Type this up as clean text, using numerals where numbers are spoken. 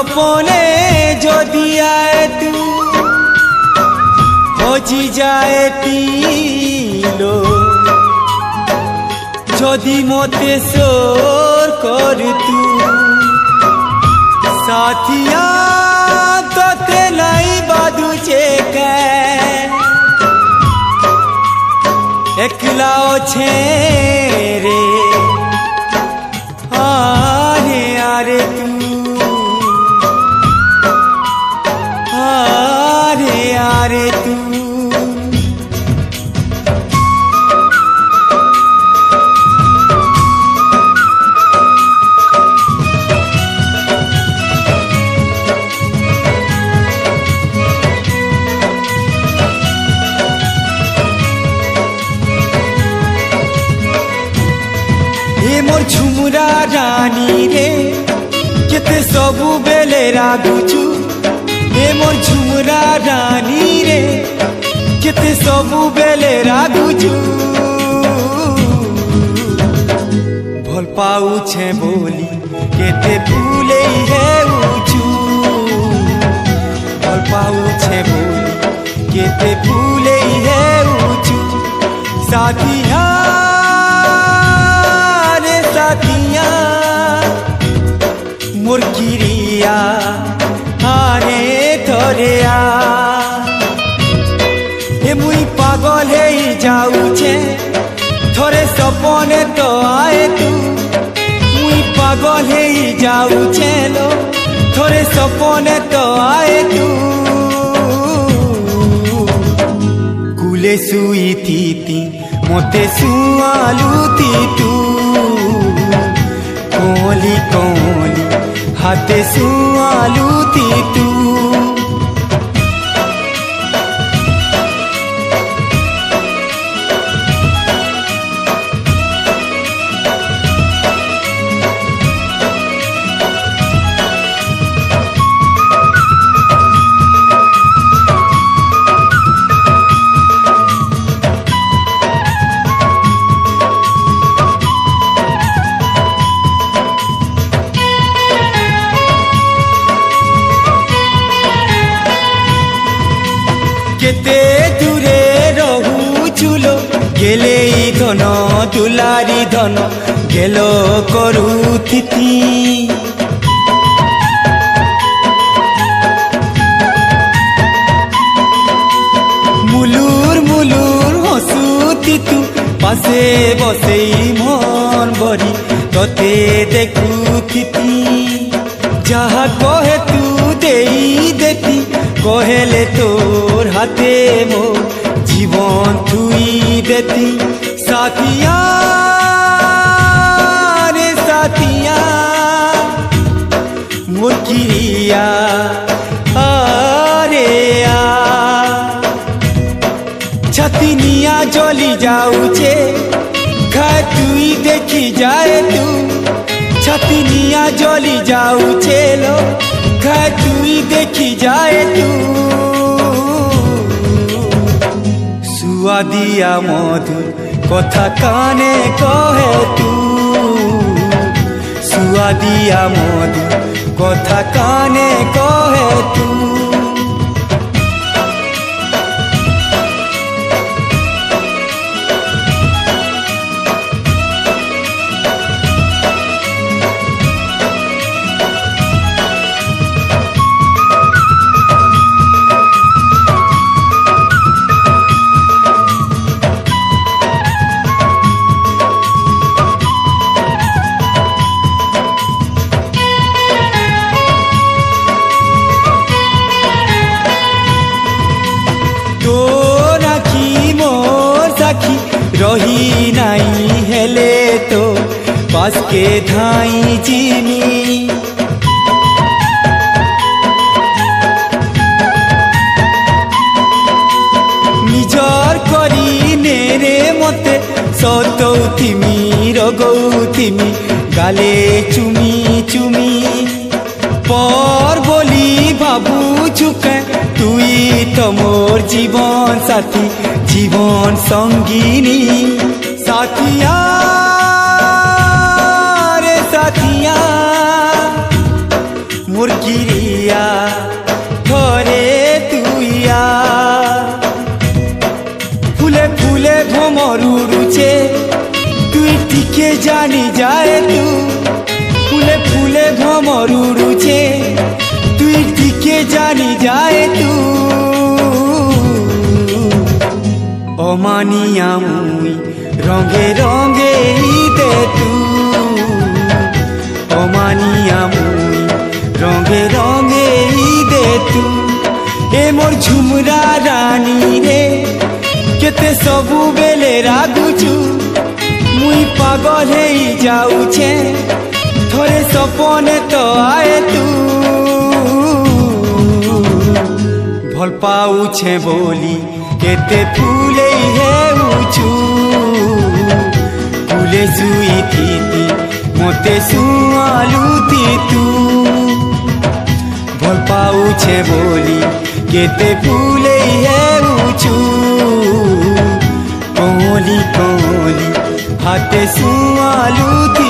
सपने जदि आए तू हजी जाए तीलो जदि मते सोर कर तू साथिया तोते नहीं बादुचे के एकला छे रे आरे आरे तू आरे आरे तू मोर झुमुरा रानी रे केते सबु बेले रागुचु ए मोर झुमुरा रानी रे केते सबु बेले रागुचु भल पाऊ छे बोली केते फूले है उचु भल पाऊ छे बोली केते फूले है उचु साथिया साथिया मोर गिरिया आरे थोरिया हे मुई पागल हे जाऊचे थोरे सपने तो आए तू मुई पागल हे जाऊचे लो थोरे सपने तो आए तू कुले सुई थी मोते सुआलू थी तू कोली कोली हाथे सुआलू थी तू केते दूरे रहू चुलो गेले धन दुलारी धन गेलो करू थिति मुलुर मुलुर हसुती तू पासे बसे मन भरी तोते देखू थिति जहा कहे तू देई देती कहेले तोर हाथे मो जीवन थुई देती साथिया रे साथिया मोर गिरिया आरे आ छतिनिया जली जाऊचे खाए तुई देखी जाए तू छतिनिया जली जाऊचे लो खाए तुई देखी जाए तू सुआदिया मधुर कथा काने कहे तू सुआदिया मधुर कथा काने कहे तू रही नहीं हेले तो पास के धाई जिमी निजर करी नेरे मते सतौथिमी रगौथिमी गाले चुमी चुमी पर बोली भाबू चुके तुई तो मोर जीवन साथी जीवन संगीनी साथिया रे साथिया मोर गिरी টিকে জানি যায় তু ফুলে ফুলে ভ্রমর উড়ুছে তুই টিকে জানি যায় তু অমানিয়া মুই রঙে রঙে দে তু অমানিয়া মুই রঙে রঙে দে তু এ মোর ঝুমরা রানী রে কেতে सबु बेले रागुचु मुई पागल हेई जाऊछे थोड़े सपने तो आए तू भल पाऊछे बोली केते फूले हेउछु फूले सुई थी मोते सुआलुती तू भल पाऊछे बोली केते फूले हेउछु कोली कोली हाथे सुआलुती